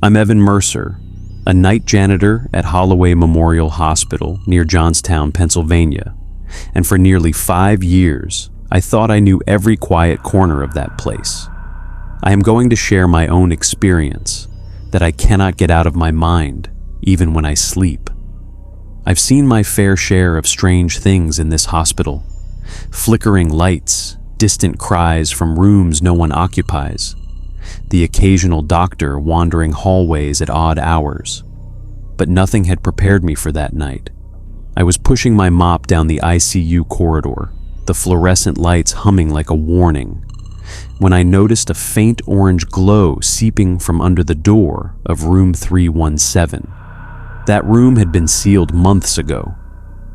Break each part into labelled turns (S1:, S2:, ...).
S1: I'm Evan Mercer, a night janitor at Holloway Memorial Hospital near Johnstown, Pennsylvania, and for nearly 5 years, I thought I knew every quiet corner of that place. I am going to share my own experience that I cannot get out of my mind, even when I sleep. I've seen my fair share of strange things in this hospital. Flickering lights, distant cries from rooms no one occupies, the occasional doctor wandering hallways at odd hours. But nothing had prepared me for that night. I was pushing my mop down the ICU corridor, the fluorescent lights humming like a warning, when I noticed a faint orange glow seeping from under the door of room 317. That room had been sealed months ago,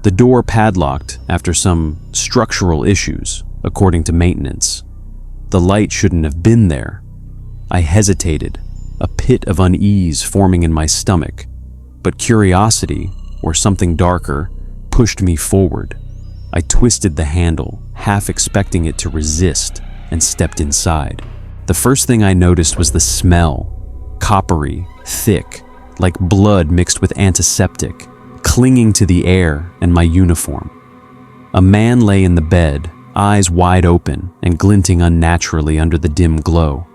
S1: the door padlocked after some structural issues, according to maintenance. The light shouldn't have been there. I hesitated, a pit of unease forming in my stomach, but curiosity, or something darker, pushed me forward. I twisted the handle, half expecting it to resist, and stepped inside. The first thing I noticed was the smell, coppery, thick, like blood mixed with antiseptic, clinging to the air and my uniform. A man lay in the bed, eyes wide open and glinting unnaturally under the dim glow.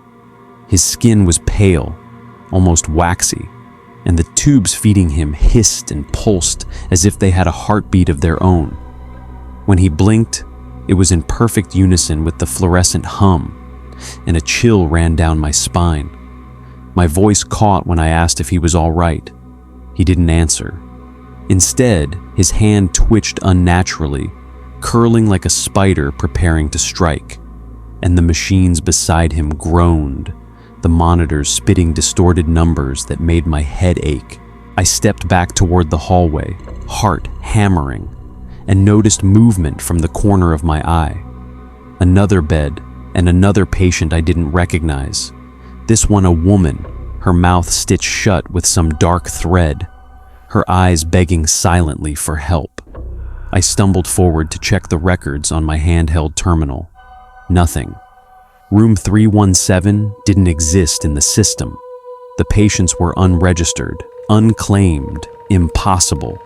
S1: His skin was pale, almost waxy, and the tubes feeding him hissed and pulsed as if they had a heartbeat of their own. When he blinked, it was in perfect unison with the fluorescent hum, and a chill ran down my spine. My voice caught when I asked if he was all right. He didn't answer. Instead, his hand twitched unnaturally, curling like a spider preparing to strike, and the machines beside him groaned, the monitors spitting distorted numbers that made my head ache. I stepped back toward the hallway, heart hammering, and noticed movement from the corner of my eye. Another bed and another patient I didn't recognize. This one a woman, her mouth stitched shut with some dark thread, her eyes begging silently for help. I stumbled forward to check the records on my handheld terminal. Nothing. Room 317 didn't exist in the system. The patients were unregistered, unclaimed, impossible.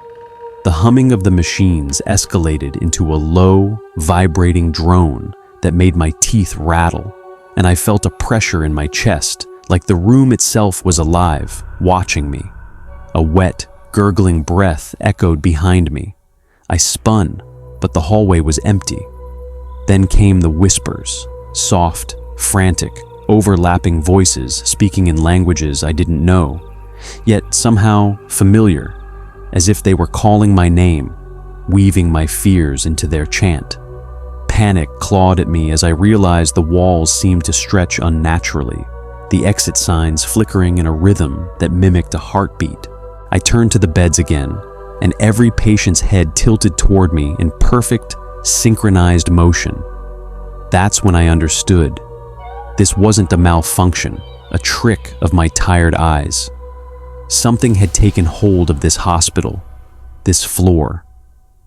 S1: The humming of the machines escalated into a low, vibrating drone that made my teeth rattle, and I felt a pressure in my chest, like the room itself was alive, watching me. A wet, gurgling breath echoed behind me. I spun, but the hallway was empty. Then came the whispers, soft, frantic, overlapping voices speaking in languages I didn't know, yet somehow familiar, as if they were calling my name, weaving my fears into their chant. Panic clawed at me as I realized the walls seemed to stretch unnaturally, the exit signs flickering in a rhythm that mimicked a heartbeat. I turned to the beds again, and every patient's head tilted toward me in perfect, synchronized motion. That's when I understood. This wasn't a malfunction, a trick of my tired eyes. Something had taken hold of this hospital, this floor,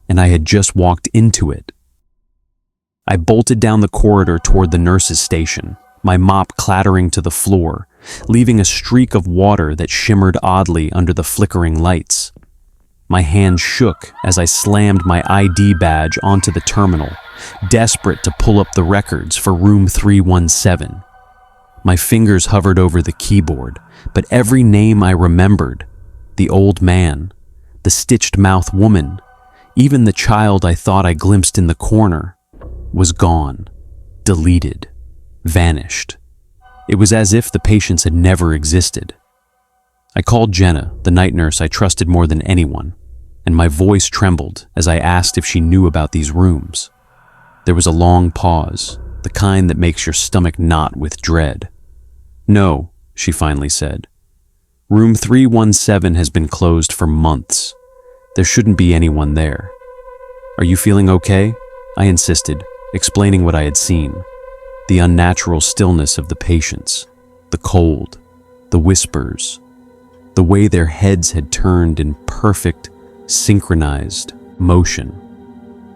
S1: and I had just walked into it. I bolted down the corridor toward the nurse's station, my mop clattering to the floor, leaving a streak of water that shimmered oddly under the flickering lights. My hand shook as I slammed my ID badge onto the terminal, desperate to pull up the records for room 317. My fingers hovered over the keyboard, but every name I remembered, the old man, the stitched-mouth woman, even the child I thought I glimpsed in the corner, was gone, deleted, vanished. It was as if the patients had never existed. I called Jenna, the night nurse I trusted more than anyone, and my voice trembled as I asked if she knew about these rooms. There was a long pause, the kind that makes your stomach knot with dread. "No," she finally said. "Room 317 has been closed for months. There shouldn't be anyone there." "Are you feeling okay?" I insisted, explaining what I had seen. The unnatural stillness of the patients, the cold, the whispers, the way their heads had turned in perfect, synchronized motion.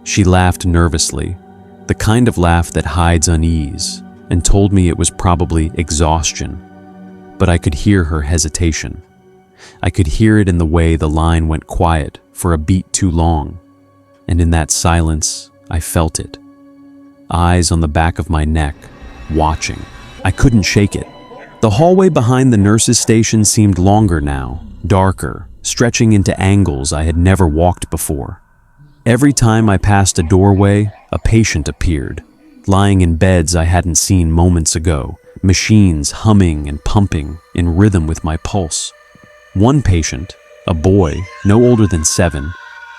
S1: She laughed nervously, the kind of laugh that hides unease, and told me it was probably exhaustion. but I could hear her hesitation. I could hear it in the way the line went quiet for a beat too long, and in that silence, I felt it. Eyes on the back of my neck, watching. I couldn't shake it. The hallway behind the nurses' station seemed longer now, darker, stretching into angles I had never walked before. Every time I passed a doorway, a patient appeared, lying in beds I hadn't seen moments ago, machines humming and pumping in rhythm with my pulse. One patient, a boy no older than 7,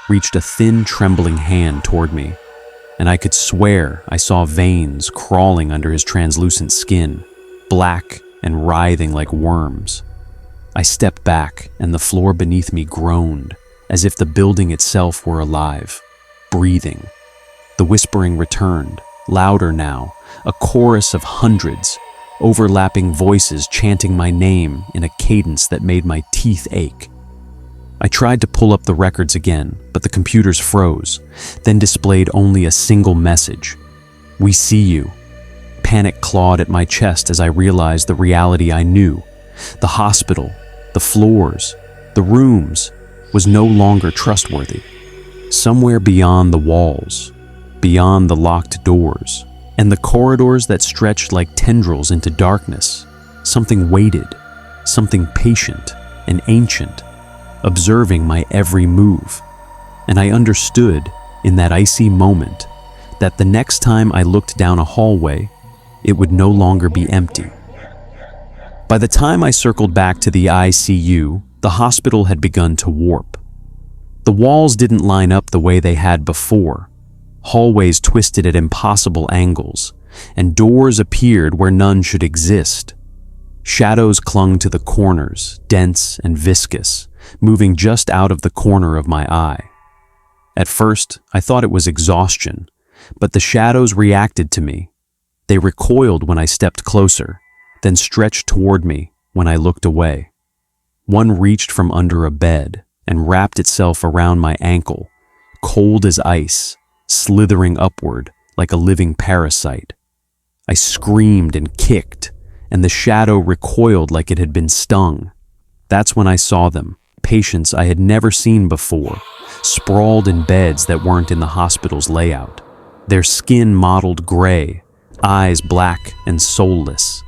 S1: reached a thin, trembling hand toward me, and I could swear I saw veins crawling under his translucent skin, black and writhing like worms. I stepped back, and the floor beneath me groaned, as if the building itself were alive, breathing. The whispering returned, louder now, a chorus of hundreds, overlapping voices chanting my name in a cadence that made my teeth ache. I tried to pull up the records again, but the computers froze, then displayed only a single message. "We see you." Panic clawed at my chest as I realized the reality I knew. The hospital, the floors, the rooms, was no longer trustworthy. Somewhere beyond the walls, beyond the locked doors, and the corridors that stretched like tendrils into darkness, something waited, something patient and ancient, observing my every move. And I understood, in that icy moment, that the next time I looked down a hallway, it would no longer be empty. By the time I circled back to the ICU, the hospital had begun to warp. The walls didn't line up the way they had before. Hallways twisted at impossible angles, and doors appeared where none should exist. Shadows clung to the corners, dense and viscous, moving just out of the corner of my eye. At first, I thought it was exhaustion, but the shadows reacted to me. They recoiled when I stepped closer, then stretched toward me when I looked away. One reached from under a bed and wrapped itself around my ankle, cold as ice, slithering upward like a living parasite. I screamed and kicked, and the shadow recoiled like it had been stung. That's when I saw them, patients I had never seen before, sprawled in beds that weren't in the hospital's layout. Their skin mottled gray, eyes black and soulless.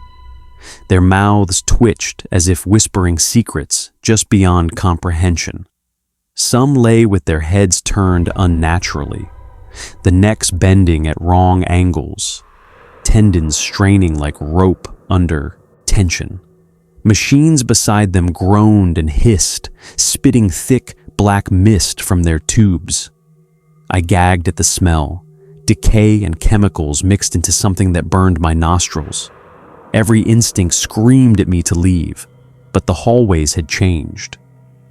S1: Their mouths twitched as if whispering secrets just beyond comprehension. Some lay with their heads turned unnaturally, the necks bending at wrong angles, tendons straining like rope under tension. Machines beside them groaned and hissed, spitting thick black mist from their tubes. I gagged at the smell, decay and chemicals mixed into something that burned my nostrils. Every instinct screamed at me to leave, but the hallways had changed.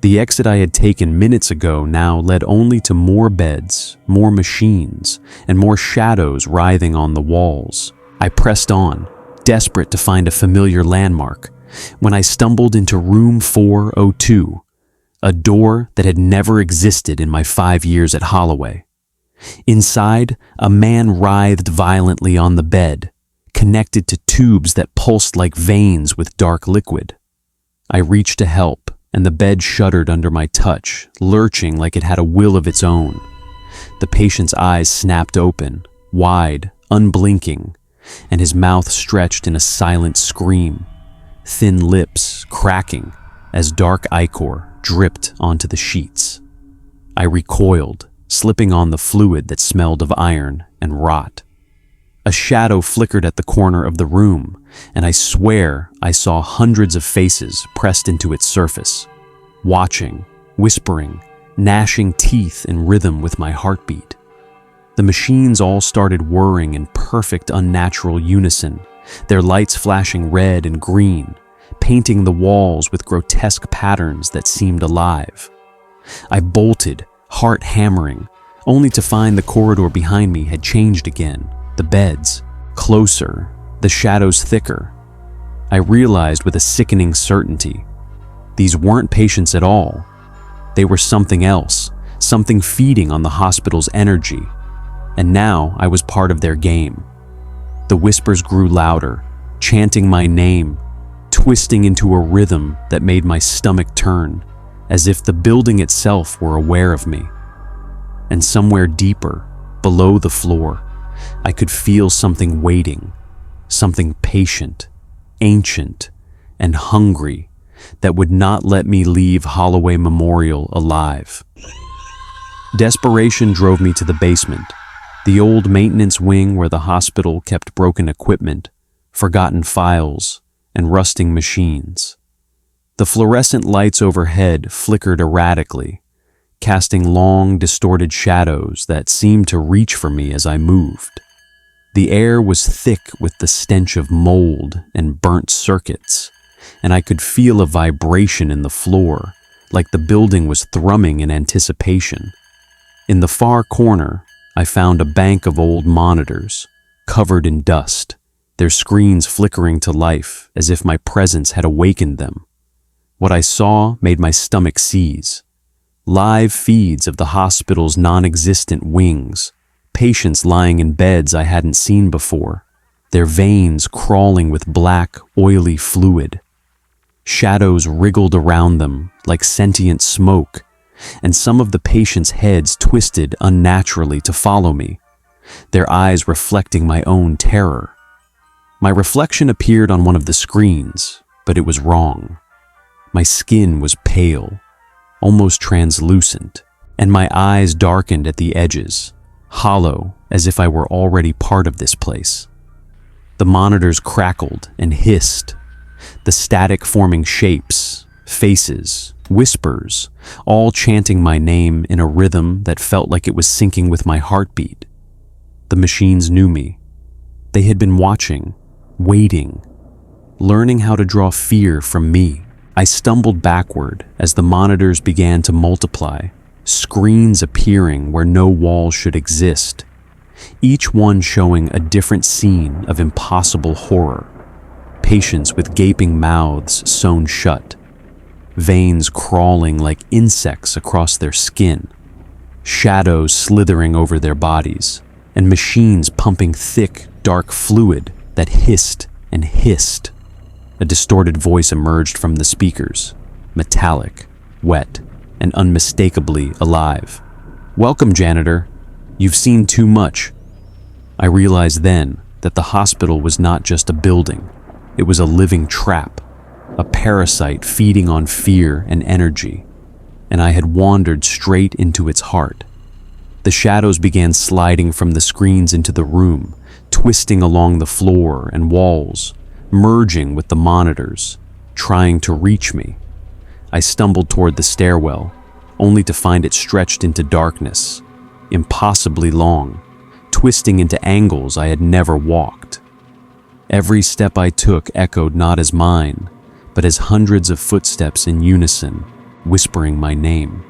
S1: The exit I had taken minutes ago now led only to more beds, more machines, and more shadows writhing on the walls. I pressed on, desperate to find a familiar landmark, when I stumbled into room 402, a door that had never existed in my 5 years at Holloway. Inside, a man writhed violently on the bed, connected to tubes that pulsed like veins with dark liquid. I reached to help, and the bed shuddered under my touch, lurching like it had a will of its own. The patient's eyes snapped open, wide, unblinking, and his mouth stretched in a silent scream, thin lips cracking as dark ichor dripped onto the sheets. I recoiled, slipping on the fluid that smelled of iron and rot. A shadow flickered at the corner of the room, and I swear I saw hundreds of faces pressed into its surface, watching, whispering, gnashing teeth in rhythm with my heartbeat. The machines all started whirring in perfect unnatural unison, their lights flashing red and green, painting the walls with grotesque patterns that seemed alive. I bolted, heart hammering, only to find the corridor behind me had changed again. The beds, closer, the shadows thicker. I realized with a sickening certainty, these weren't patients at all. They were something else, something feeding on the hospital's energy, and now I was part of their game. The whispers grew louder, chanting my name, twisting into a rhythm that made my stomach turn, as if the building itself were aware of me. And somewhere deeper, below the floor, I could feel something waiting, something patient, ancient, and hungry that would not let me leave Holloway Memorial alive. Desperation drove me to the basement, the old maintenance wing where the hospital kept broken equipment, forgotten files, and rusting machines. The fluorescent lights overhead flickered erratically, casting long, distorted shadows that seemed to reach for me as I moved. The air was thick with the stench of mold and burnt circuits, and I could feel a vibration in the floor, like the building was thrumming in anticipation. In the far corner, I found a bank of old monitors, covered in dust, their screens flickering to life as if my presence had awakened them. What I saw made my stomach seize. Live feeds of the hospital's non-existent wings, patients lying in beds I hadn't seen before, their veins crawling with black, oily fluid. Shadows wriggled around them like sentient smoke, and some of the patients' heads twisted unnaturally to follow me, their eyes reflecting my own terror. My reflection appeared on one of the screens, but it was wrong. My skin was pale, almost translucent, and my eyes darkened at the edges, hollow as if I were already part of this place. The monitors crackled and hissed, the static forming shapes, faces, whispers, all chanting my name in a rhythm that felt like it was syncing with my heartbeat. The machines knew me. They had been watching, waiting, learning how to draw fear from me. I stumbled backward as the monitors began to multiply, screens appearing where no walls should exist, each one showing a different scene of impossible horror. Patients with gaping mouths sewn shut, veins crawling like insects across their skin, shadows slithering over their bodies, and machines pumping thick, dark fluid that hissed and hissed. A distorted voice emerged from the speakers, metallic, wet, and unmistakably alive. "Welcome, janitor. You've seen too much." I realized then that the hospital was not just a building. It was a living trap, a parasite feeding on fear and energy, and I had wandered straight into its heart. The shadows began sliding from the screens into the room, twisting along the floor and walls, merging with the monitors, trying to reach me. I stumbled toward the stairwell, only to find it stretched into darkness, impossibly long, twisting into angles I had never walked. Every step I took echoed not as mine, but as hundreds of footsteps in unison, whispering my name.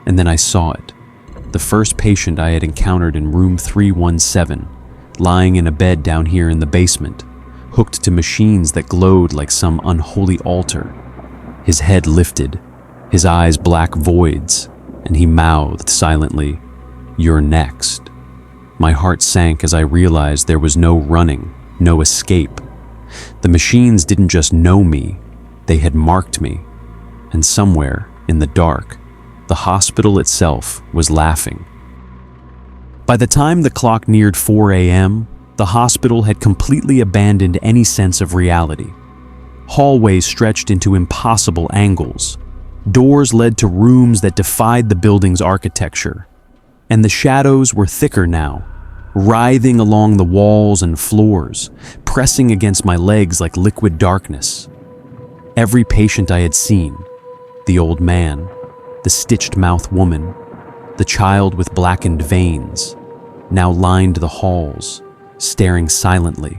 S1: And then I saw it, the first patient I had encountered in room 317, lying in a bed down here in the basement, hooked to machines that glowed like some unholy altar. His head lifted, his eyes black voids, and he mouthed silently, "You're next." My heart sank as I realized there was no running, no escape. The machines didn't just know me, they had marked me. And somewhere, in the dark, the hospital itself was laughing. By the time the clock neared 4 a.m., the hospital had completely abandoned any sense of reality. Hallways stretched into impossible angles. Doors led to rooms that defied the building's architecture. And the shadows were thicker now, writhing along the walls and floors, pressing against my legs like liquid darkness. Every patient I had seen, the old man, the stitched-mouthed woman, the child with blackened veins, now lined the halls, staring silently,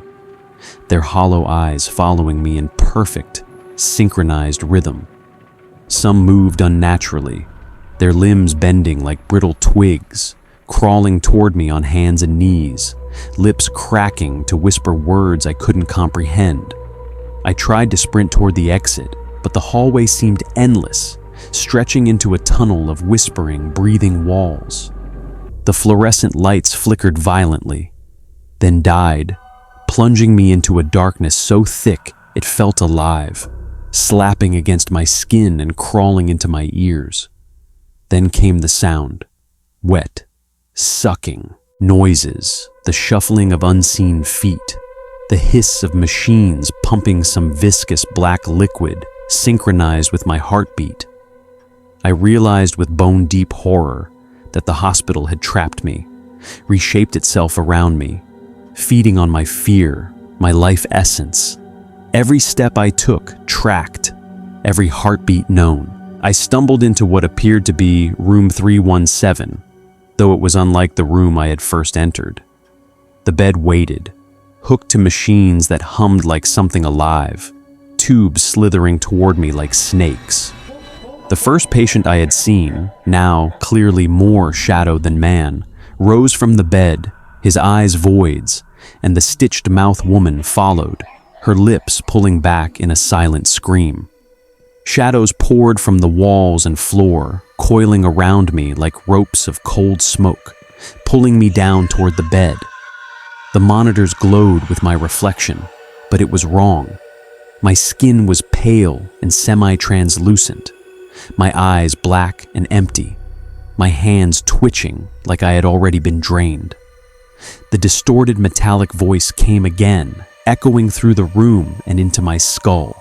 S1: their hollow eyes following me in perfect, synchronized rhythm. Some moved unnaturally, their limbs bending like brittle twigs, crawling toward me on hands and knees, lips cracking to whisper words I couldn't comprehend. I tried to sprint toward the exit, but the hallway seemed endless, stretching into a tunnel of whispering, breathing walls. The fluorescent lights flickered violently, then died, plunging me into a darkness so thick It felt alive, slapping against my skin and crawling into my ears. Then came the sound. Wet, sucking, noises, the shuffling of unseen feet, the hiss of machines pumping some viscous black liquid synchronized with my heartbeat. I realized with bone-deep horror that the hospital had trapped me, reshaped itself around me, feeding on my fear, my life essence. Every step I took tracked, every heartbeat known. I stumbled into what appeared to be room 317, though it was unlike the room I had first entered. The bed waited, hooked to machines that hummed like something alive, tubes slithering toward me like snakes. The first patient I had seen, now clearly more shadow than man, rose from the bed, his eyes voids, and the stitched-mouth woman followed, her lips pulling back in a silent scream. Shadows poured from the walls and floor, coiling around me like ropes of cold smoke, pulling me down toward the bed. The monitors glowed with my reflection, but it was wrong. My skin was pale and semi-translucent, my eyes black and empty, my hands twitching like I had already been drained. The distorted metallic voice came again, echoing through the room and into my skull.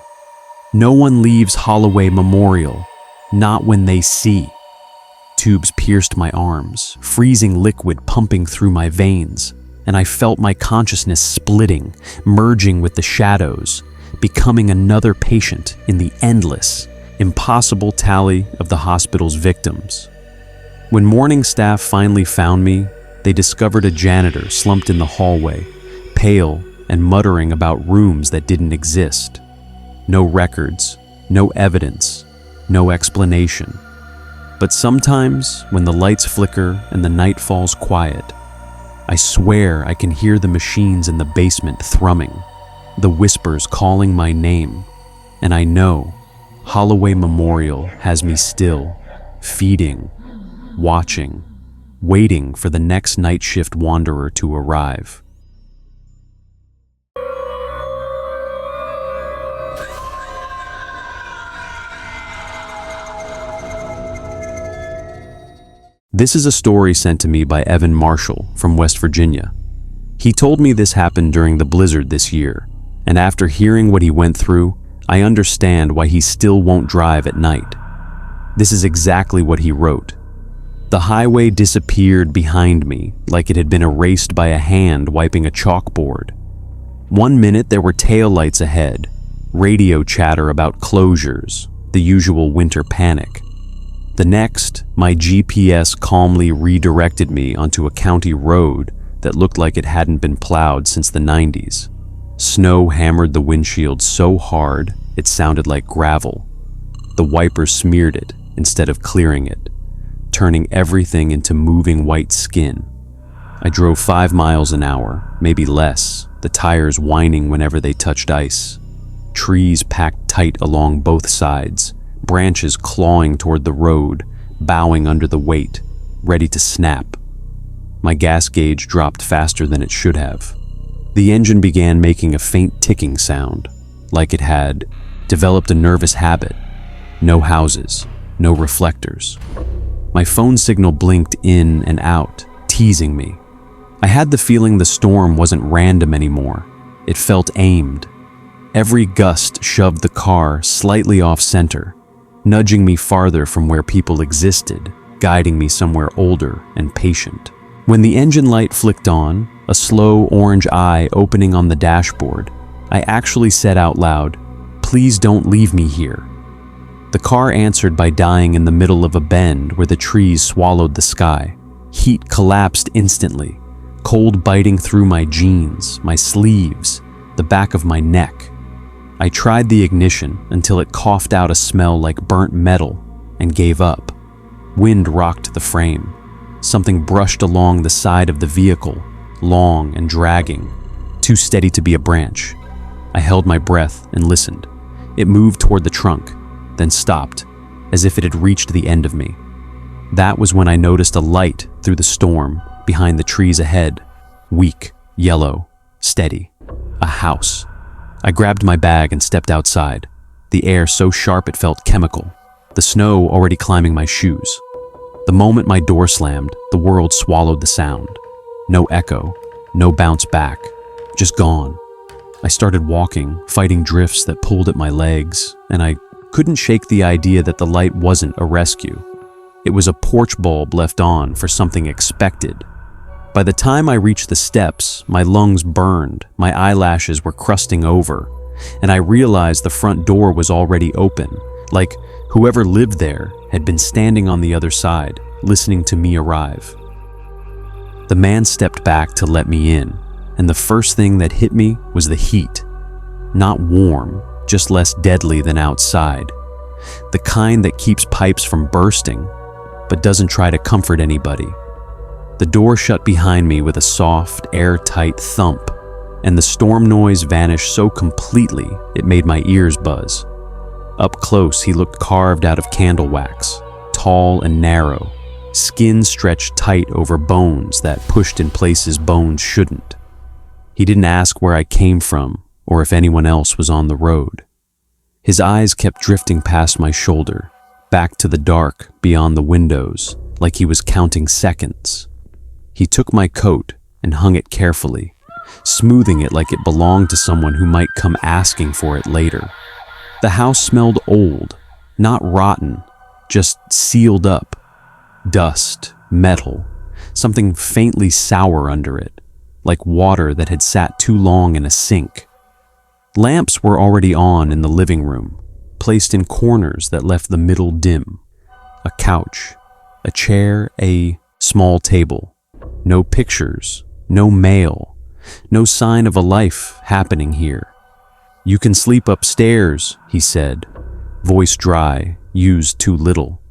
S1: No one leaves Holloway Memorial, not when they see. Tubes pierced my arms, freezing liquid pumping through my veins, and I felt my consciousness splitting, merging with the shadows, becoming another patient in the endless, impossible tally of the hospital's victims. When morning staff finally found me, they discovered a janitor slumped in the hallway, pale and muttering about rooms that didn't exist. No records, no evidence, no explanation. But sometimes, when the lights flicker and the night falls quiet, I swear I can hear the machines in the basement thrumming, the whispers calling my name, and I know Holloway Memorial has me still, feeding, watching, waiting for the next night shift wanderer to arrive. This is a story sent to me by Evan Marshall from West Virginia. He told me this happened during the blizzard this year, and after hearing what he went through, I understand why he still won't drive at night. This is exactly what he wrote. The highway disappeared behind me like it had been erased by a hand wiping a chalkboard. 1 minute there were taillights ahead, radio chatter about closures, the usual winter panic. The next, my GPS calmly redirected me onto a county road that looked like it hadn't been plowed since the 90s. Snow hammered the windshield so hard it sounded like gravel. The wipers smeared it instead of clearing it, turning everything into moving white skin. I drove 5 miles an hour, maybe less, the tires whining whenever they touched ice. Trees packed tight along both sides, branches clawing toward the road, bowing under the weight, ready to snap. My gas gauge dropped faster than it should have. The engine began making a faint ticking sound, like it had developed a nervous habit. No houses, no reflectors. My phone signal blinked in and out, teasing me. I had the feeling the storm wasn't random anymore. It felt aimed. Every gust shoved the car slightly off-center, nudging me farther from where people existed, guiding me somewhere older and patient. When the engine light flicked on, a slow orange eye opening on the dashboard, I actually said out loud, "Please don't leave me here." The car answered by dying in the middle of a bend where the trees swallowed the sky. Heat collapsed instantly, cold biting through my jeans, my sleeves, the back of my neck. I tried the ignition until it coughed out a smell like burnt metal and gave up. Wind rocked the frame. Something brushed along the side of the vehicle, long and dragging, too steady to be a branch. I held my breath and listened. It moved toward the trunk, then stopped, as if it had reached the end of me. That was when I noticed a light through the storm behind the trees ahead, weak, yellow, steady. A house. I grabbed my bag and stepped outside, the air so sharp it felt chemical, the snow already climbing my shoes. The moment my door slammed, the world swallowed the sound. No echo, no bounce back, just gone. I started walking, fighting drifts that pulled at my legs, and I couldn't shake the idea that the light wasn't a rescue. It was a porch bulb left on for something expected. By the time I reached the steps, my lungs burned, my eyelashes were crusting over, and I realized the front door was already open, like whoever lived there had been standing on the other side, listening to me arrive. The man stepped back to let me in, and the first thing that hit me was the heat. Not warm, just less deadly than outside. The kind that keeps pipes from bursting, but doesn't try to comfort anybody. The door shut behind me with a soft, airtight thump, and the storm noise vanished so completely it made my ears buzz. Up close, he looked carved out of candle wax, tall and narrow, skin stretched tight over bones that pushed in places bones shouldn't. He didn't ask where I came from or if anyone else was on the road. His eyes kept drifting past my shoulder, back to the dark beyond the windows, like he was counting seconds. He took my coat and hung it carefully, smoothing it like it belonged to someone who might come asking for it later. The house smelled old, not rotten, just sealed up. Dust, metal, something faintly sour under it, like water that had sat too long in a sink. Lamps were already on in the living room, placed in corners that left the middle dim. A couch, a chair, a small table. No pictures, no mail, no sign of a life happening here. "You can sleep upstairs," he said, voice dry, used too little.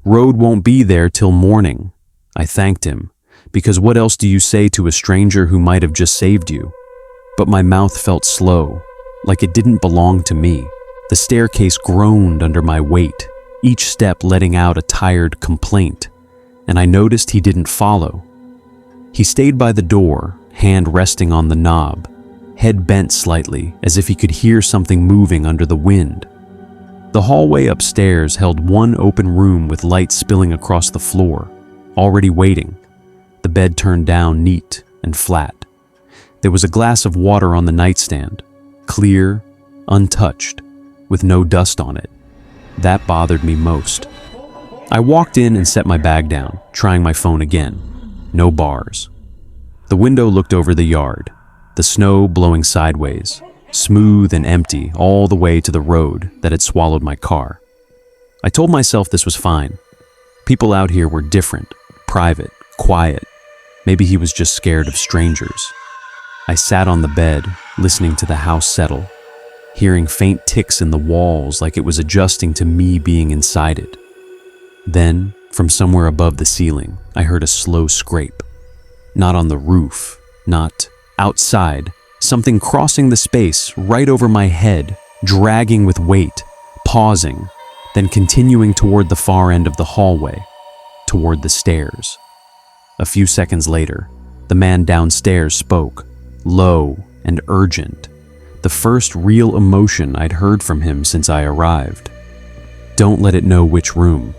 S1: "Road won't be there till morning." I thanked him, because what else do you say to a stranger who might have just saved you? But my mouth felt slow, like it didn't belong to me. The staircase groaned under my weight, each step letting out a tired complaint, and I noticed he didn't follow. He stayed by the door, hand resting on the knob, head bent slightly as if he could hear something moving under the wind. The hallway upstairs held one open room with light spilling across the floor, already waiting, the bed turned down neat and flat. There was a glass of water on the nightstand, clear, untouched, with no dust on it. That bothered me most. I walked in and set my bag down, trying my phone again. No bars. The window looked over the yard, the snow blowing sideways, smooth and empty all the way to the road that had swallowed my car. I told myself this was fine. People out here were different, private, quiet. Maybe he was just scared of strangers. I sat on the bed, listening to the house settle, hearing faint ticks in the walls like it was adjusting to me being inside it. Then, from somewhere above the ceiling, I heard a slow scrape. Not on the roof, not outside, something crossing the space right over my head, dragging with weight, pausing, then continuing toward the far end of the hallway, toward the stairs. A few seconds later, the man downstairs spoke, low and urgent, the first real emotion I'd heard from him since I arrived. "Don't let it know which room."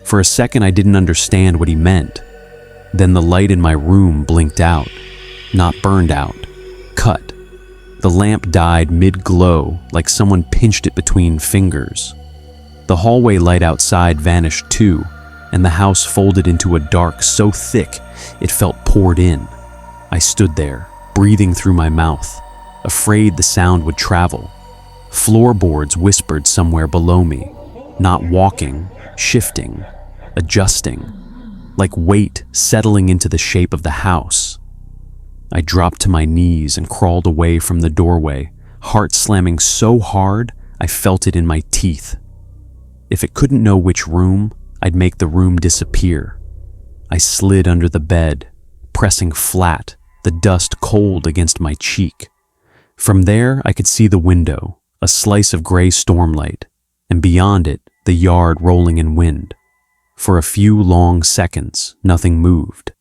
S1: For a second, I didn't understand what he meant. Then the light in my room blinked out, not burned out, cut. The lamp died mid-glow, like someone pinched it between fingers. The hallway light outside vanished too, and the house folded into a dark so thick it felt poured in. I stood there, breathing through my mouth, afraid the sound would travel. Floorboards whispered somewhere below me, not walking, shifting, adjusting, like weight settling into the shape of the house. I dropped to my knees and crawled away from the doorway, heart slamming so hard I felt it in my teeth. If it couldn't know which room, I'd make the room disappear. I slid under the bed, pressing flat, the dust cold against my cheek. From there, I could see the window, a slice of gray stormlight, and beyond it, the yard rolling in wind. For a few long seconds, nothing moved.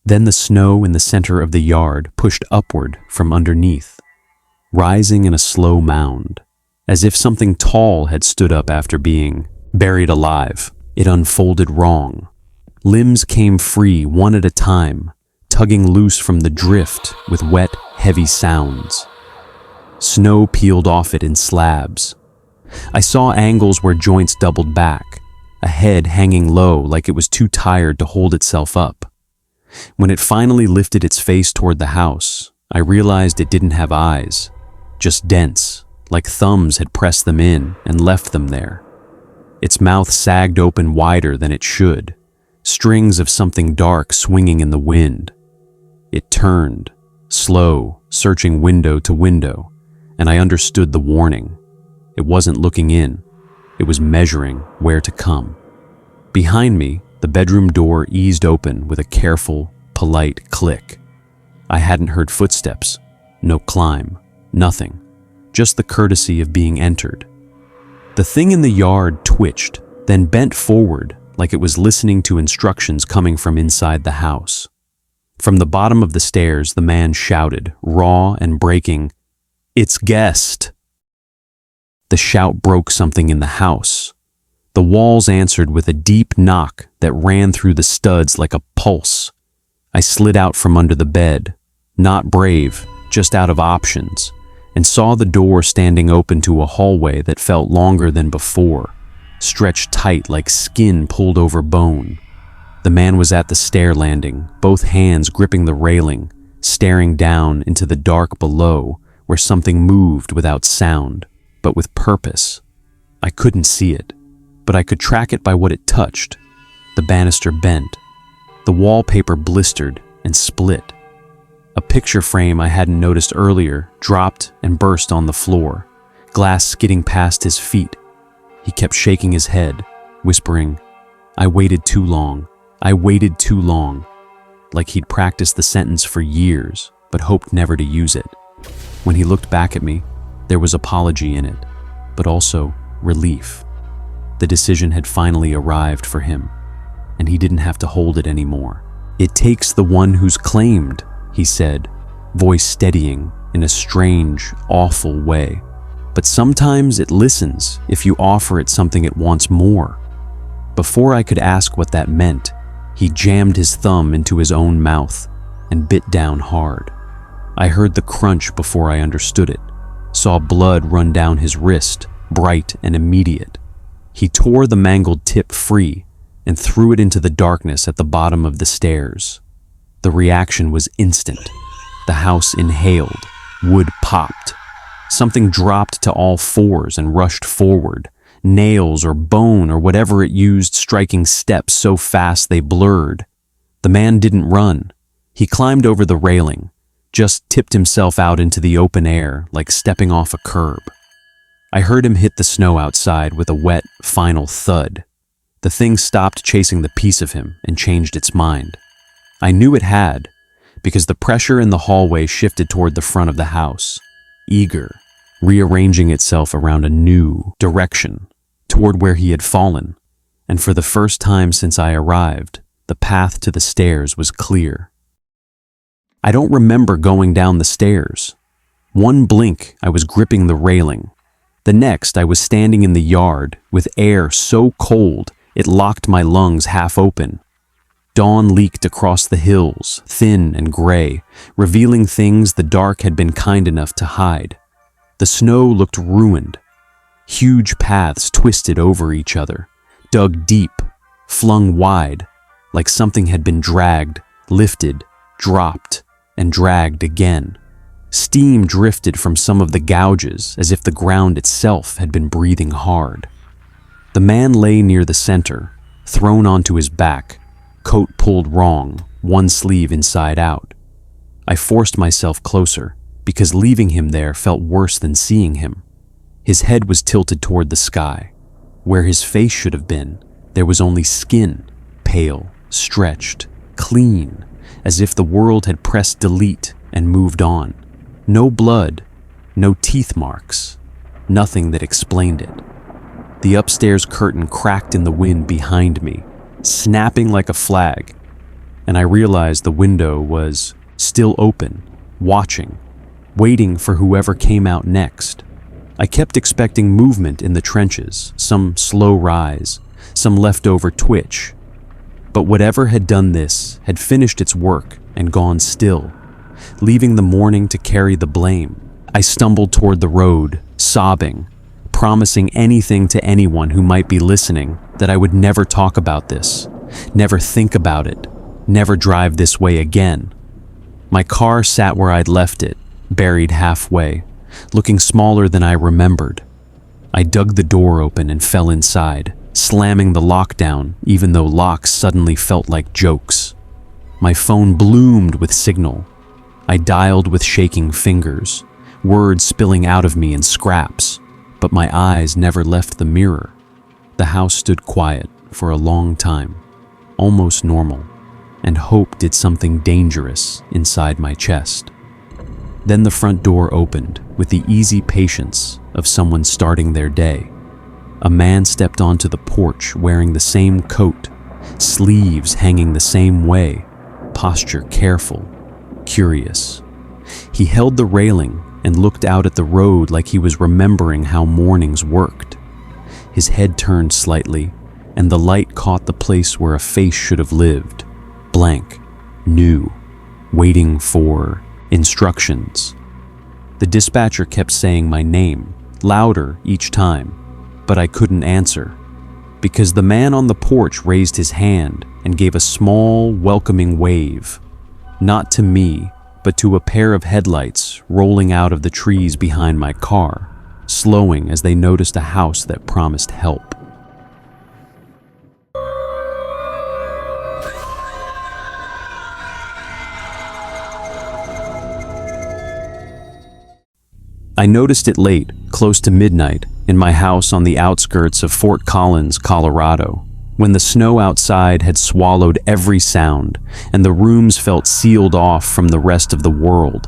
S1: Then the snow in the center of the yard pushed upward from underneath. rising in a slow mound, as if something tall had stood up after being buried alive. It unfolded wrong. Limbs came free one at a time, tugging loose from the drift with wet, heavy sounds. Snow peeled off it in slabs. I saw angles where joints doubled back, a head hanging low like it was too tired to hold itself up. When it finally lifted its face toward the house, I realized it didn't have eyes, just dents, like thumbs had pressed them in and left them there. Its mouth sagged open wider than it should, strings of something dark swinging in the wind. It turned, slow, searching window to window, and I understood the warning. It wasn't looking in, it was measuring where to come. Behind me, the bedroom door eased open with a careful, polite click. I hadn't heard footsteps, no climb, nothing, just the courtesy of being entered. The thing in the yard twitched, then bent forward like it was listening to instructions coming from inside the house. From the bottom of the stairs, the man shouted, raw and breaking, "It's guest!" The shout broke something in the house. The walls answered with a deep knock that ran through the studs like a pulse. I slid out from under the bed, not brave, just out of options, and saw the door standing open to a hallway that felt longer than before, stretched tight like skin pulled over bone. The man was at the stair landing, both hands gripping the railing, staring down into the dark below where something moved without sound, but with purpose. I couldn't see it, but I could track it by what it touched. The banister bent. The wallpaper blistered and split. A picture frame I hadn't noticed earlier dropped and burst on the floor, glass skidding past his feet. He kept shaking his head, whispering, "I waited too long. I waited too long," like he'd practiced the sentence for years, but hoped never to use it. When he looked back at me, there was apology in it, but also relief. The decision had finally arrived for him, and he didn't have to hold it anymore. "It takes the one who's claimed," he said, voice steadying in a strange, awful way. "But sometimes it listens if you offer it something it wants more." Before I could ask what that meant, he jammed his thumb into his own mouth and bit down hard. I heard the crunch before I understood it, saw blood run down his wrist, bright and immediate. He tore the mangled tip free and threw it into the darkness at the bottom of the stairs. The reaction was instant. The house inhaled, wood popped. Something dropped to all fours and rushed forward, nails or bone or whatever it used striking steps so fast they blurred. The man didn't run. He climbed over the railing, just tipped himself out into the open air like stepping off a curb. I heard him hit the snow outside with a wet, final thud. The thing stopped chasing the piece of him and changed its mind. I knew it had, because the pressure in the hallway shifted toward the front of the house, eager, rearranging itself around a new direction, toward where he had fallen, and for the first time since I arrived, the path to the stairs was clear. I don't remember going down the stairs. One blink, I was gripping the railing. The next, I was standing in the yard with air so cold it locked my lungs half open. Dawn leaked across the hills, thin and gray, revealing things the dark had been kind enough to hide. The snow looked ruined. Huge paths twisted over each other, dug deep, flung wide, like something had been dragged, lifted, dropped, and dragged again. Steam drifted from some of the gouges as if the ground itself had been breathing hard. The man lay near the center, thrown onto his back, coat pulled wrong, one sleeve inside out. I forced myself closer, because leaving him there felt worse than seeing him. His head was tilted toward the sky. Where his face should have been, there was only skin, pale, stretched, clean, as if the world had pressed delete and moved on. No blood, no teeth marks, nothing that explained it. The upstairs curtain cracked in the wind behind me, snapping like a flag, and I realized the window was still open, watching. waiting for whoever came out next. I kept expecting movement in the trenches, some slow rise, some leftover twitch. But whatever had done this had finished its work and gone still, leaving the morning to carry the blame. I stumbled toward the road, sobbing, promising anything to anyone who might be listening that I would never talk about this, never think about it, never drive this way again. My car sat where I'd left it, buried halfway, looking smaller than I remembered. I dug the door open and fell inside, slamming the lock down even though locks suddenly felt like jokes. My phone bloomed with signal. I dialed with shaking fingers, words spilling out of me in scraps, but my eyes never left the mirror. The house stood quiet for a long time, almost normal, and hope did something dangerous inside my chest. Then the front door opened with the easy patience of someone starting their day. A man stepped onto the porch wearing the same coat, sleeves hanging the same way, posture careful, curious. He held the railing and looked out at the road like he was remembering how mornings worked. His head turned slightly, and the light caught the place where a face should have lived, blank, new, waiting for instructions. The dispatcher kept saying my name, louder each time, but I couldn't answer, because the man on the porch raised his hand and gave a small, welcoming wave, not to me, but to a pair of headlights rolling out of the trees behind my car, slowing as they noticed a house that promised help. I noticed it late, close to midnight, in my house on the outskirts of Fort Collins, Colorado, when the snow outside had swallowed every sound and the rooms felt sealed off from the rest of the world.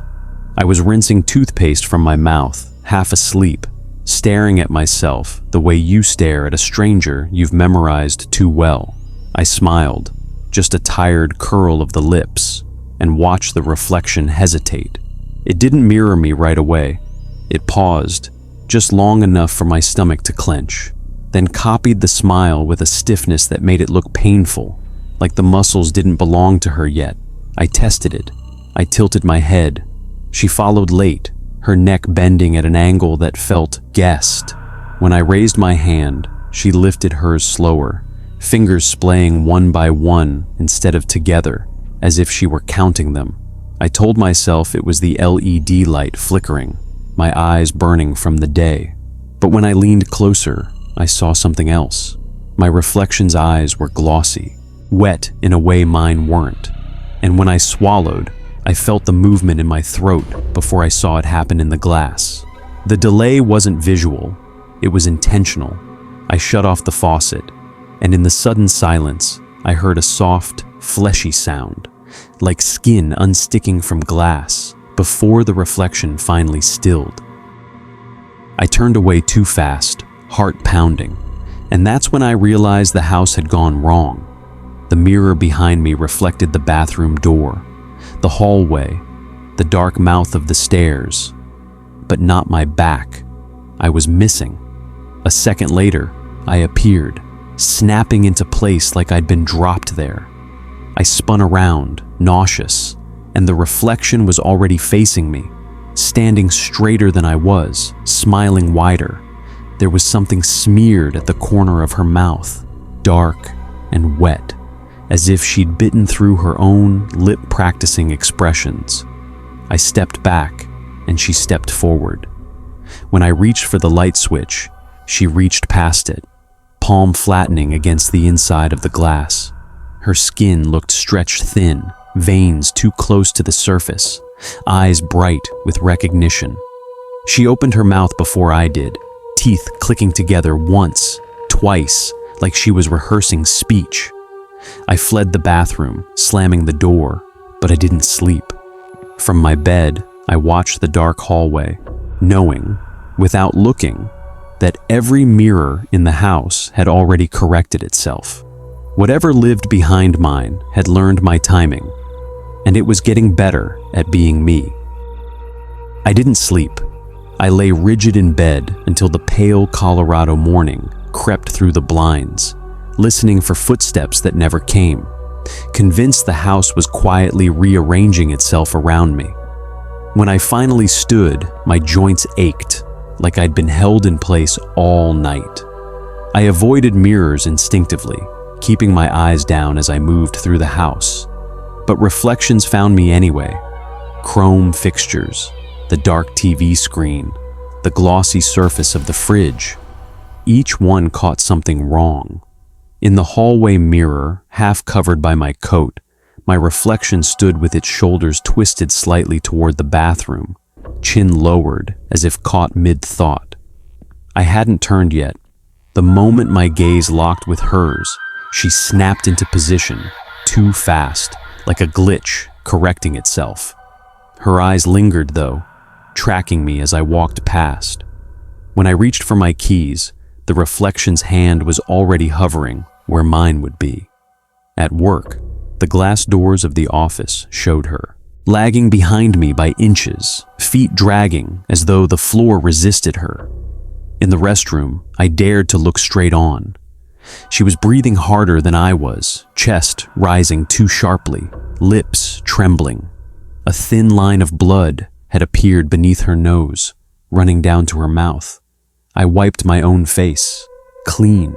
S1: I was rinsing toothpaste from my mouth, half asleep, staring at myself the way you stare at a stranger you've memorized too well. I smiled, just a tired curl of the lips, and watched the reflection hesitate. It didn't mirror me right away. It paused, just long enough for my stomach to clench, then copied the smile with a stiffness that made it look painful, like the muscles didn't belong to her yet. I tested it. I tilted my head. She followed late, her neck bending at an angle that felt guessed. When I raised my hand, she lifted hers slower, fingers splaying one by one instead of together, as if she were counting them. I told myself it was the LED light flickering, my eyes burning from the day. But when I leaned closer, I saw something else. My reflection's eyes were glossy, wet in a way mine weren't. And when I swallowed, I felt the movement in my throat before I saw it happen in the glass. The delay wasn't visual, it was intentional. I shut off the faucet, and in the sudden silence, I heard a soft, fleshy sound, like skin unsticking from glass, before the reflection finally stilled. I turned away too fast, heart pounding, and that's when I realized the house had gone wrong. The mirror behind me reflected the bathroom door, the hallway, the dark mouth of the stairs, but not my back. I was missing. A second later, I appeared, snapping into place like I'd been dropped there. I spun around, nauseous, and the reflection was already facing me, standing straighter than I was, smiling wider. There was something smeared at the corner of her mouth, dark and wet, as if she'd bitten through her own lip-practicing expressions. I stepped back, and she stepped forward. When I reached for the light switch, she reached past it, palm flattening against the inside of the glass. Her skin looked stretched thin, veins too close to the surface, eyes bright with recognition. She opened her mouth before I did, teeth clicking together once, twice, like she was rehearsing speech. I fled the bathroom, slamming the door, but I didn't sleep. From my bed, I watched the dark hallway, knowing, without looking, that every mirror in the house had already corrected itself. Whatever lived behind mine had learned my timing, and it was getting better at being me. I didn't sleep. I lay rigid in bed until the pale Colorado morning crept through the blinds, listening for footsteps that never came, convinced the house was quietly rearranging itself around me. When I finally stood, my joints ached, like I'd been held in place all night. I avoided mirrors instinctively, keeping my eyes down as I moved through the house. But reflections found me anyway. Chrome fixtures, the dark TV screen, the glossy surface of the fridge. Each one caught something wrong. In the hallway mirror, half covered by my coat, my reflection stood with its shoulders twisted slightly toward the bathroom, chin lowered as if caught mid-thought. I hadn't turned yet. The moment my gaze locked with hers, she snapped into position, too fast, like a glitch correcting itself. Her eyes lingered, though, tracking me as I walked past. When I reached for my keys, the reflection's hand was already hovering where mine would be. At work, the glass doors of the office showed her, lagging behind me by inches, feet dragging as though the floor resisted her. In the restroom, I dared to look straight on. She was breathing harder than I was, chest rising too sharply, lips trembling. A thin line of blood had appeared beneath her nose, running down to her mouth. I wiped my own face, clean.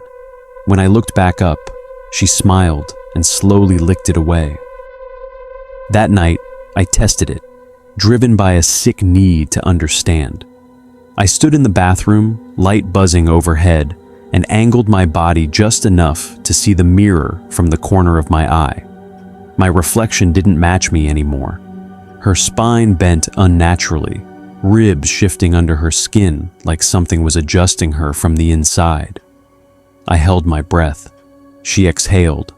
S1: When I looked back up, she smiled and slowly licked it away. That night, I tested it, driven by a sick need to understand. I stood in the bathroom, light buzzing overhead, and angled my body just enough to see the mirror from the corner of my eye. My reflection didn't match me anymore. Her spine bent unnaturally, ribs shifting under her skin like something was adjusting her from the inside. I held my breath. She exhaled,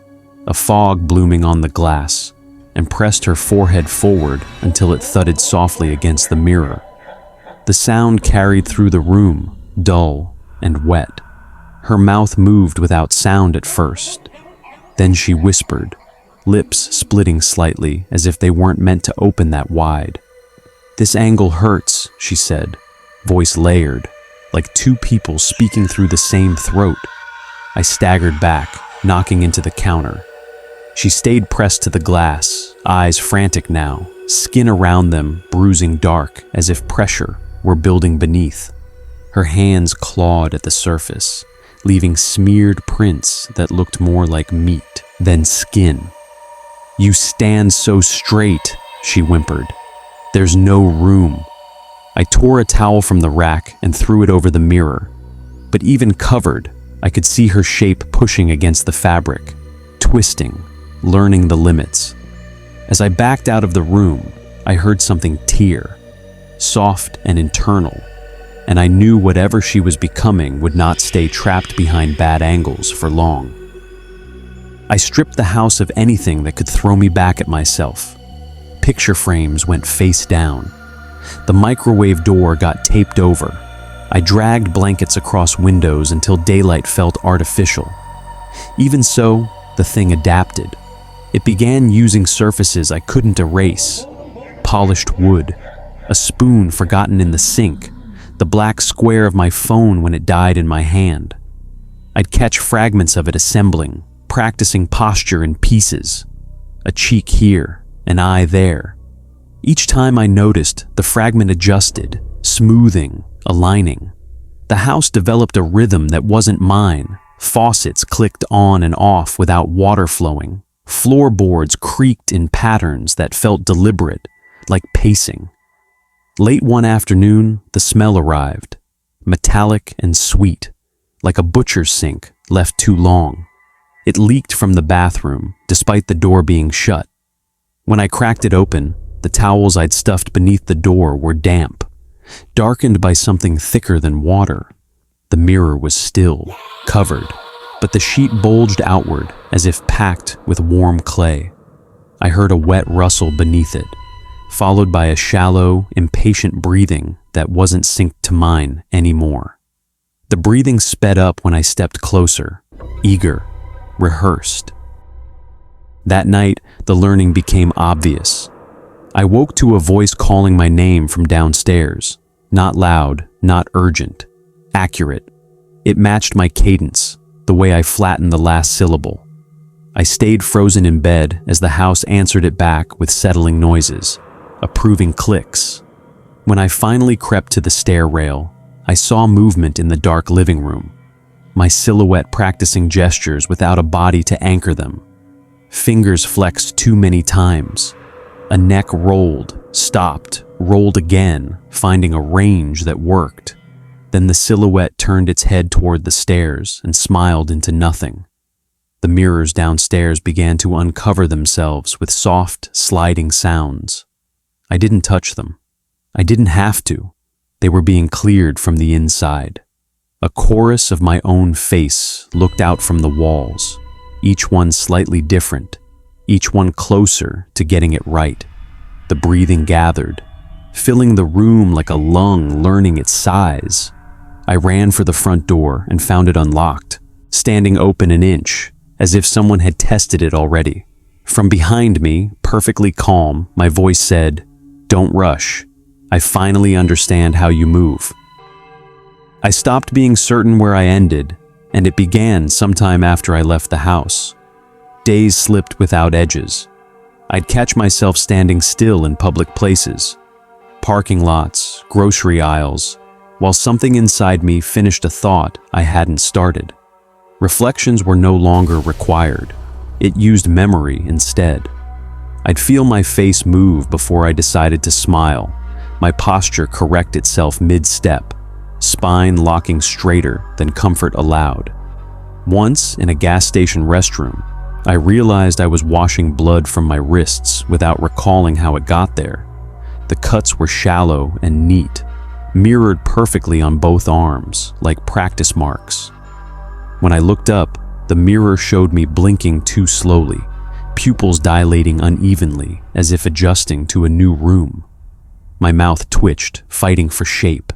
S1: a fog blooming on the glass, and pressed her forehead forward until it thudded softly against the mirror. The sound carried through the room, dull and wet. Her mouth moved without sound at first. Then she whispered, lips splitting slightly as if they weren't meant to open that wide. "This angle hurts," she said, voice layered, like two people speaking through the same throat. I staggered back, knocking into the counter. She stayed pressed to the glass, eyes frantic now, skin around them bruising dark as if pressure were building beneath. Her hands clawed at the surface, leaving smeared prints that looked more like meat than skin. "You stand so straight," she whimpered. "There's no room." I tore a towel from the rack and threw it over the mirror. But even covered, I could see her shape pushing against the fabric, twisting, learning the limits. As I backed out of the room, I heard something tear, soft and internal, and I knew whatever she was becoming would not stay trapped behind bad angles for long. I stripped the house of anything that could throw me back at myself. Picture frames went face down. The microwave door got taped over. I dragged blankets across windows until daylight felt artificial. Even so, the thing adapted. It began using surfaces I couldn't erase. Polished wood, a spoon forgotten in the sink, the black square of my phone when it died in my hand. I'd catch fragments of it assembling, practicing posture in pieces. A cheek here, an eye there. Each time I noticed, the fragment adjusted, smoothing, aligning. The house developed a rhythm that wasn't mine. Faucets clicked on and off without water flowing. Floorboards creaked in patterns that felt deliberate, like pacing. Late one afternoon, the smell arrived, metallic and sweet, like a butcher's sink left too long. It leaked from the bathroom, despite the door being shut. When I cracked it open, the towels I'd stuffed beneath the door were damp, darkened by something thicker than water. The mirror was still, covered, but the sheet bulged outward as if packed with warm clay. I heard a wet rustle beneath it, followed by a shallow, impatient breathing that wasn't synced to mine anymore. The breathing sped up when I stepped closer, eager, rehearsed. That night, the learning became obvious. I woke to a voice calling my name from downstairs. Not loud, not urgent, accurate. It matched my cadence, the way I flattened the last syllable. I stayed frozen in bed as the house answered it back with settling noises, approving clicks. When I finally crept to the stair rail, I saw movement in the dark living room, my silhouette practicing gestures without a body to anchor them. Fingers flexed too many times. A neck rolled, stopped, rolled again, finding a range that worked. Then the silhouette turned its head toward the stairs and smiled into nothing. The mirrors downstairs began to uncover themselves with soft, sliding sounds. I didn't touch them. I didn't have to. They were being cleared from the inside. A chorus of my own face looked out from the walls, each one slightly different, each one closer to getting it right. The breathing gathered, filling the room like a lung learning its size. I ran for the front door and found it unlocked, standing open an inch, as if someone had tested it already. From behind me, perfectly calm, my voice said, "Don't rush. I finally understand how you move." I stopped being certain where I ended, and it began sometime after I left the house. Days slipped without edges. I'd catch myself standing still in public places, parking lots, grocery aisles, while something inside me finished a thought I hadn't started. Reflections were no longer required. It used memory instead. I'd feel my face move before I decided to smile, my posture correct itself mid-step, spine locking straighter than comfort allowed. Once, in a gas station restroom, I realized I was washing blood from my wrists without recalling how it got there. The cuts were shallow and neat, mirrored perfectly on both arms, like practice marks. When I looked up, the mirror showed me blinking too slowly, pupils dilating unevenly as if adjusting to a new room. My mouth twitched, fighting for shape.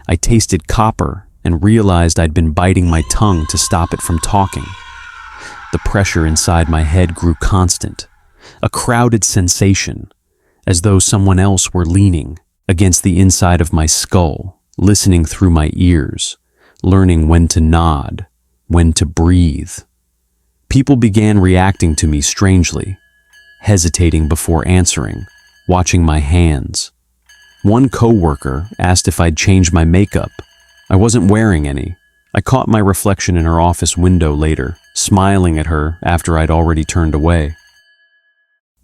S1: I tasted copper and realized I'd been biting my tongue to stop it from talking. The pressure inside my head grew constant, a crowded sensation, as though someone else were leaning against the inside of my skull, listening through my ears, learning when to nod, when to breathe. People began reacting to me strangely, hesitating before answering, watching my hands. One coworker asked if I'd changed my makeup. I wasn't wearing any. I caught my reflection in her office window later, smiling at her after I'd already turned away.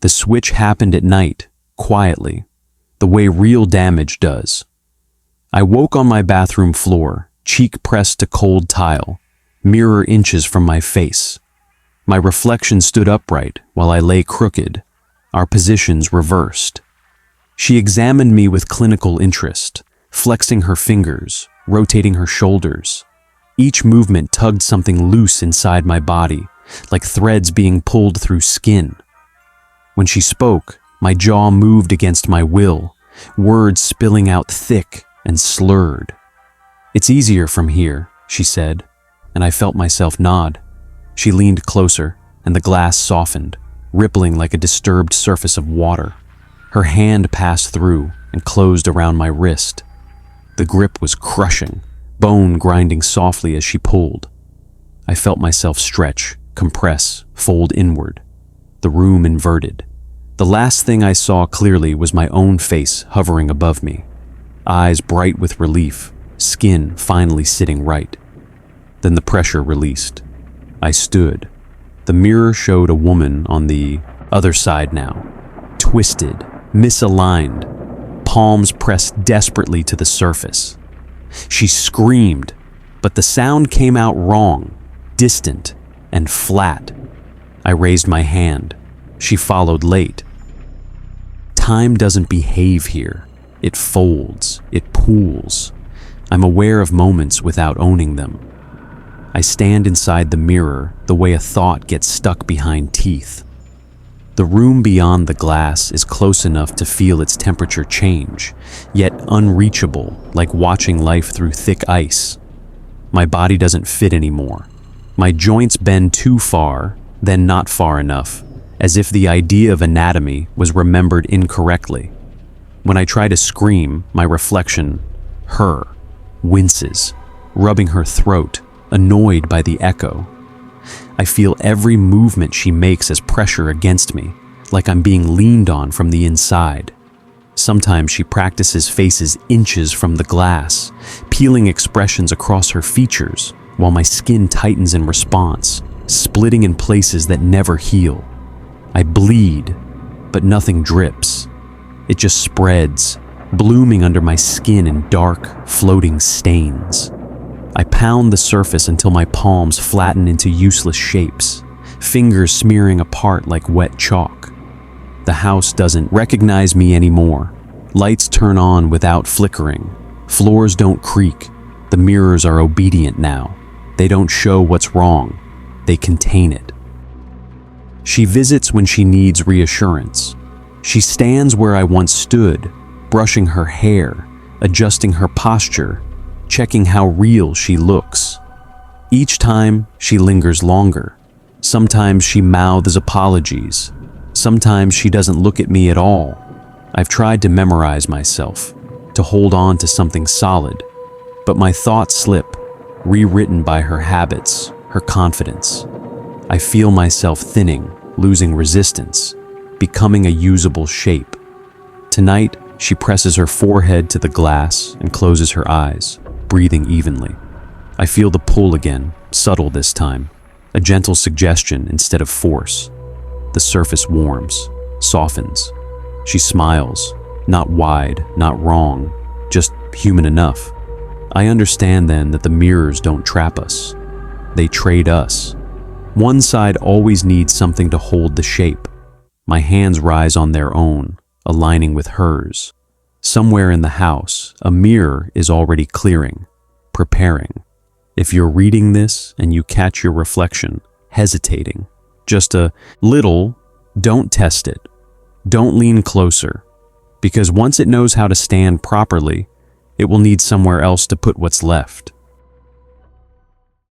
S1: The switch happened at night, quietly, the way real damage does. I woke on my bathroom floor, cheek pressed to cold tile, mirror inches from my face. My reflection stood upright while I lay crooked, our positions reversed. She examined me with clinical interest, flexing her fingers, rotating her shoulders. Each movement tugged something loose inside my body, like threads being pulled through skin. When she spoke, my jaw moved against my will, words spilling out thick and slurred. "It's easier from here," she said, and I felt myself nod. She leaned closer, and the glass softened, rippling like a disturbed surface of water. Her hand passed through and closed around my wrist. The grip was crushing, bone grinding softly as she pulled. I felt myself stretch, compress, fold inward. The room inverted. The last thing I saw clearly was my own face hovering above me, eyes bright with relief, skin finally sitting right. Then the pressure released. I stood. The mirror showed a woman on the other side now, twisted, misaligned, palms pressed desperately to the surface. She screamed, but the sound came out wrong, distant, and flat. I raised my hand. She followed late. Time doesn't behave here. It folds, it pools. I'm aware of moments without owning them. I stand inside the mirror the way a thought gets stuck behind teeth. The room beyond the glass is close enough to feel its temperature change, yet unreachable, like watching life through thick ice. My body doesn't fit anymore. My joints bend too far, then not far enough. as if the idea of anatomy was remembered incorrectly. When I try to scream, my reflection, her, winces, rubbing her throat, annoyed by the echo. I feel every movement she makes as pressure against me, like I'm being leaned on from the inside. Sometimes she practices faces inches from the glass, peeling expressions across her features, while my skin tightens in response, splitting in places that never heal. I bleed, but nothing drips. It just spreads, blooming under my skin in dark, floating stains. I pound the surface until my palms flatten into useless shapes, fingers smearing apart like wet chalk. The house doesn't recognize me anymore. Lights turn on without flickering. Floors don't creak. The mirrors are obedient now. They don't show what's wrong. They contain it. She visits when she needs reassurance. She stands where I once stood, brushing her hair, adjusting her posture, checking how real she looks. Each time, she lingers longer. Sometimes she mouths apologies. Sometimes she doesn't look at me at all. I've tried to memorize myself, to hold on to something solid, but my thoughts slip, rewritten by her habits, her confidence. I feel myself thinning, losing resistance, becoming a usable shape. Tonight, she presses her forehead to the glass and closes her eyes, breathing evenly. I feel the pull again, subtle this time, a gentle suggestion instead of force. The surface warms, softens. She smiles, not wide, not wrong, just human enough. I understand then that the mirrors don't trap us. They trade us. One side always needs something to hold the shape. My hands rise on their own, aligning with hers. Somewhere in the house, a mirror is already clearing, preparing. If you're reading this and you catch your reflection, hesitating, just a little, don't test it. Don't lean closer, because once it knows how to stand properly, it will need somewhere else to put what's left.